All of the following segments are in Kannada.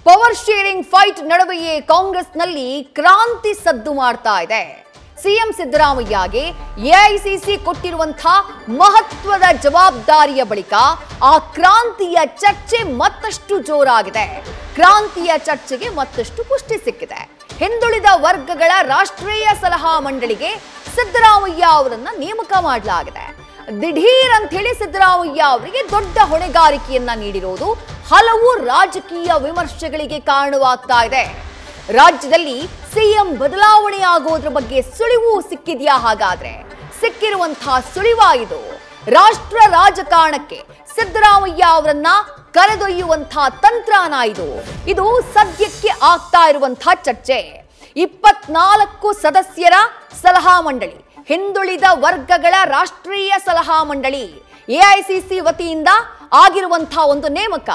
ಪವರ್ ಶೇರಿಂಗ್ ಫೈಟ್ ನಡುವೆಯೇ ಕಾಂಗ್ರೆಸ್ನಲ್ಲಿ ಕ್ರಾಂತಿ ಸದ್ದು ಮಾಡ್ತಾ ಇದೆ. ಸಿಎಂ ಸಿದ್ದರಾಮಯ್ಯಗೆ ಎಐಸಿಸಿ ಕೊಟ್ಟಿರುವಂತಹ ಮಹತ್ವದ ಜವಾಬ್ದಾರಿಯ ಬಳಿಕ ಆ ಕ್ರಾಂತಿಯ ಚರ್ಚೆ ಮತ್ತಷ್ಟು ಜೋರಾಗಿದೆ. ಕ್ರಾಂತಿಯ ಚರ್ಚೆಗೆ ಮತ್ತಷ್ಟು ಪುಷ್ಟಿ ಸಿಕ್ಕಿದೆ. ಹಿಂದುಳಿದ ವರ್ಗಗಳ ರಾಷ್ಟ್ರೀಯ ಸಲಹಾ ಮಂಡಳಿಗೆ ಸಿದ್ದರಾಮಯ್ಯ ಅವರನ್ನ ನೇಮಕ ಮಾಡಲಾಗಿದೆ. ದಿಢೀರ್ ಅಂತ ಹೇಳಿ ಸಿದ್ದರಾಮಯ್ಯ ಅವರಿಗೆ ದೊಡ್ಡ ಹೊಣೆಗಾರಿಕೆಯನ್ನ ನೀಡಿರೋದು ಹಲವು ರಾಜಕೀಯ ವಿಮರ್ಶೆಗಳಿಗೆ ಕಾರಣವಾಗ್ತಾ ಇದೆ. ರಾಜ್ಯದಲ್ಲಿ ಸಿಎಂ ಬದಲಾವಣೆ ಆಗೋದ್ರ ಬಗ್ಗೆ ಸುಳಿವು ಸಿಕ್ಕಿದೆಯಾ? ಹಾಗಾದ್ರೆ ಸಿಕ್ಕಿರುವಂತಹ ಸುಳಿವಾಯಿದು. ರಾಷ್ಟ್ರ ರಾಜಕಾರಣಕ್ಕೆ ಸಿದ್ದರಾಮಯ್ಯ ಅವರನ್ನ ಕರೆದೊಯ್ಯುವಂತಹ ತಂತ್ರನ ಇದು ಸದ್ಯಕ್ಕೆ ಆಗ್ತಾ ಇರುವಂತಹ ಚರ್ಚೆ. 24 ಸದಸ್ಯರ ಸಲಹಾ ಮಂಡಳಿ, ಹಿಂದುಳಿದ ವರ್ಗಗಳ ರಾಷ್ಟ್ರೀಯ ಸಲಹಾ ಮಂಡಳಿ, ಎಐಸಿಸಿ ವತಿಯಿಂದ ಆಗಿರುವಂತಹ ಒಂದು ನೇಮಕ.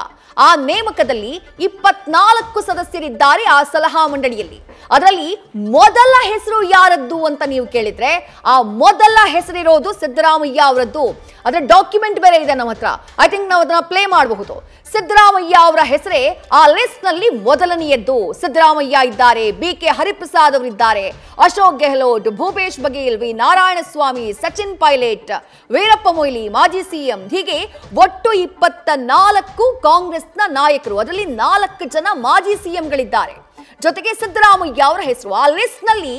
ಆ ನೇಮಕದಲ್ಲಿ 24 ಸದಸ್ಯರಿದ್ದಾರೆ ಆ ಸಲಹಾ ಮಂಡಳಿಯಲ್ಲಿ. ಅದರಲ್ಲಿ ಮೊದಲ ಹೆಸರು ಯಾರದ್ದು ಅಂತ ನೀವು ಕೇಳಿದ್ರೆ ಆ ಮೊದಲ ಹೆಸರಿರೋದು ಸಿದ್ದರಾಮಯ್ಯ ಅವರದ್ದು. ಅದರ ಡಾಕ್ಯುಮೆಂಟ್ ಬೇರೆ ಇದೆ ನಮ್ಮ ಹತ್ರ. ಐ ಥಿಂಕ್ ನಾವು ಅದನ್ನ ಪ್ಲೇ ಮಾಡಬಹುದು. ಸಿದ್ದರಾಮಯ್ಯ ಅವರ ಹೆಸರೇ ಆ ಲಿಸ್ಟ್ ನಲ್ಲಿ ಮೊದಲನೆಯದ್ದು. ಸಿದ್ದರಾಮಯ್ಯ ಇದ್ದಾರೆ, BK ಹರಿಪ್ರಸಾದ್ ಅವರಿದ್ದಾರೆ, ಅಶೋಕ್ ಗೆಹ್ಲೋಟ್, ಭೂಪೇಶ್ ಬಘೇಲ್, ವಿ ನಾರಾಯಣಸ್ವಾಮಿ, ಸಚಿನ್ ಪೈಲಟ್, ವೀರಪ್ಪ ಮೊಯ್ಲಿ, ಮಾಜಿ ಸಿಎಂ, ಹೀಗೆ ಒಟ್ಟು 24 ಕಾಂಗ್ರೆಸ್ನ ನಾಯಕರು. ಅದರಲ್ಲಿ 4 ಜನ ಮಾಜಿ ಸಿಎಂಗಳಿದ್ದಾರೆ. ಜೊತೆಗೆ ಸಿದ್ದರಾಮಯ್ಯ ಅವರ ಹೆಸರು ಆ ಲಿಸ್ಟ್ ನಲ್ಲಿ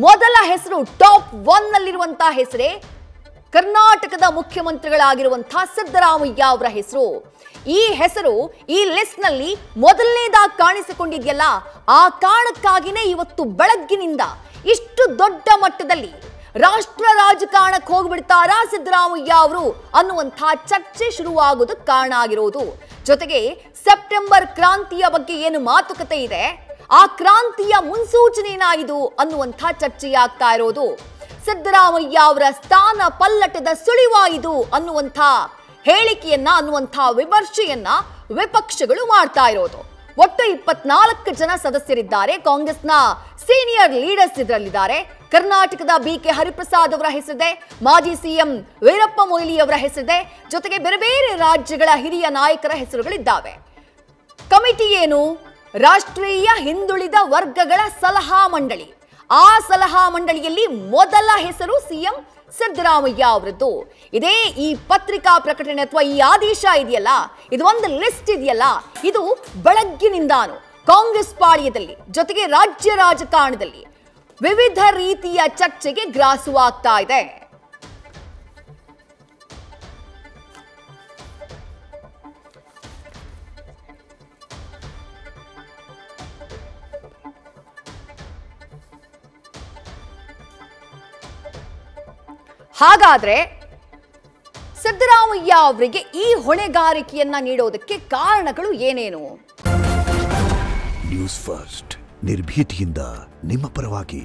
ಮೊದಲ ಹೆಸರು, ಟಾಪ್ 1 ನಲ್ಲಿರುವಂತಹ ಹೆಸರೇ ಕರ್ನಾಟಕದ ಮುಖ್ಯಮಂತ್ರಿಗಳಾಗಿರುವಂತಹ ಸಿದ್ದರಾಮಯ್ಯ ಅವರ ಹೆಸರು. ಈ ಹೆಸರು ಈ ಲಿಸ್ಟ್ ನಲ್ಲಿ ಮೊದಲನೇದಾಗಿ ಕಾಣಿಸಿಕೊಂಡಿದೆಯಲ್ಲ, ಆ ಕಾರಣಕ್ಕಾಗಿನೇ ಇವತ್ತು ಬೆಳಗ್ಗಿನಿಂದ ಇಷ್ಟು ದೊಡ್ಡ ಮಟ್ಟದಲ್ಲಿ ರಾಷ್ಟ್ರ ರಾಜಕಾರಣಕ್ಕೆ ಹೋಗ್ಬಿಡ್ತಾರಾ ಸಿದ್ದರಾಮಯ್ಯ ಅವರು ಅನ್ನುವಂತಹ ಚರ್ಚೆ ಶುರುವಾಗೋದಕ್ಕೆ ಕಾರಣ ಆಗಿರೋದು. ಜೊತೆಗೆ ಸೆಪ್ಟೆಂಬರ್ ಕ್ರಾಂತಿಯ ಬಗ್ಗೆ ಏನು ಮಾತುಕತೆ ಇದೆ, ಆ ಕ್ರಾಂತಿಯ ಮುನ್ಸೂಚನೆನಾ ಇದು ಅನ್ನುವಂಥ ಚರ್ಚೆಯಾಗ್ತಾ ಇರೋದು. ಸಿದ್ದರಾಮಯ್ಯ ಅವರ ಸ್ಥಾನ ಪಲ್ಲಟದ ಸುಳಿವಾಯಿದು ಅನ್ನುವಂಥ ಹೇಳಿಕೆಯನ್ನ, ಅನ್ನುವಂಥ ವಿಮರ್ಶೆಯನ್ನ ವಿಪಕ್ಷಗಳು ಮಾಡ್ತಾ ಇರೋದು. ಒಟ್ಟು 24 ಜನ ಸದಸ್ಯರಿದ್ದಾರೆ. ಕಾಂಗ್ರೆಸ್ನ ಸೀನಿಯರ್ ಲೀಡರ್ಸ್ ಇದರಲ್ಲಿದ್ದಾರೆ. ಕರ್ನಾಟಕದ BK ಹರಿಪ್ರಸಾದ್ ಅವರ ಹೆಸರಿದೆ, ಮಾಜಿ ಸಿಎಂ ವೀರಪ್ಪ ಮೊಯ್ಲಿ ಅವರ ಹೆಸರಿದೆ, ಜೊತೆಗೆ ಬೇರೆ ಬೇರೆ ರಾಜ್ಯಗಳ ಹಿರಿಯ ನಾಯಕರ ಹೆಸರುಗಳಿದ್ದಾವೆ. ಕಮಿಟಿ ಏನು? ರಾಷ್ಟ್ರೀಯ ಹಿಂದುಳಿದ ವರ್ಗಗಳ ಸಲಹಾ ಮಂಡಳಿ. ಆ ಸಲಹಾ ಮಂಡಳಿಯಲ್ಲಿ ಮೊದಲ ಹೆಸರು ಸಿಎಂ ಸಿದ್ದರಾಮಯ್ಯ ಅವರದ್ದು. ಇದೇ ಈ ಪತ್ರಿಕಾ ಪ್ರಕಟಣೆ ಅಥವಾ ಈ ಆದೇಶ ಇದೆಯಲ್ಲ, ಇದು ಒಂದು ಲಿಸ್ಟ್ ಇದೆಯಲ್ಲ, ಇದು ಬೆಳಗ್ಗಿನಿಂದಾನು ಕಾಂಗ್ರೆಸ್ ಪಾಳ್ಯದಲ್ಲಿ ಜೊತೆಗೆ ರಾಜ್ಯ ರಾಜಕಾರಣದಲ್ಲಿ ವಿವಿಧ ರೀತಿಯ ಚರ್ಚೆಗೆ ಗ್ರಾಸವಾಗ್ತಾ ಇದೆ. ಹಾಗಾದ್ರೆ ಸಿದ್ದರಾಮಯ್ಯ ಅವರಿಗೆ ಈ ಹೊಣೆಗಾರಿಕೆಯನ್ನ ನೀಡೋದಕ್ಕೆ ಕಾರಣಗಳು ಏನೇನು? ನ್ಯೂಸ್ ಫಸ್ಟ್ ನಿರ್ಭೀತಿಯಿಂದ ನಿಮ್ಮ ಪರವಾಗಿ.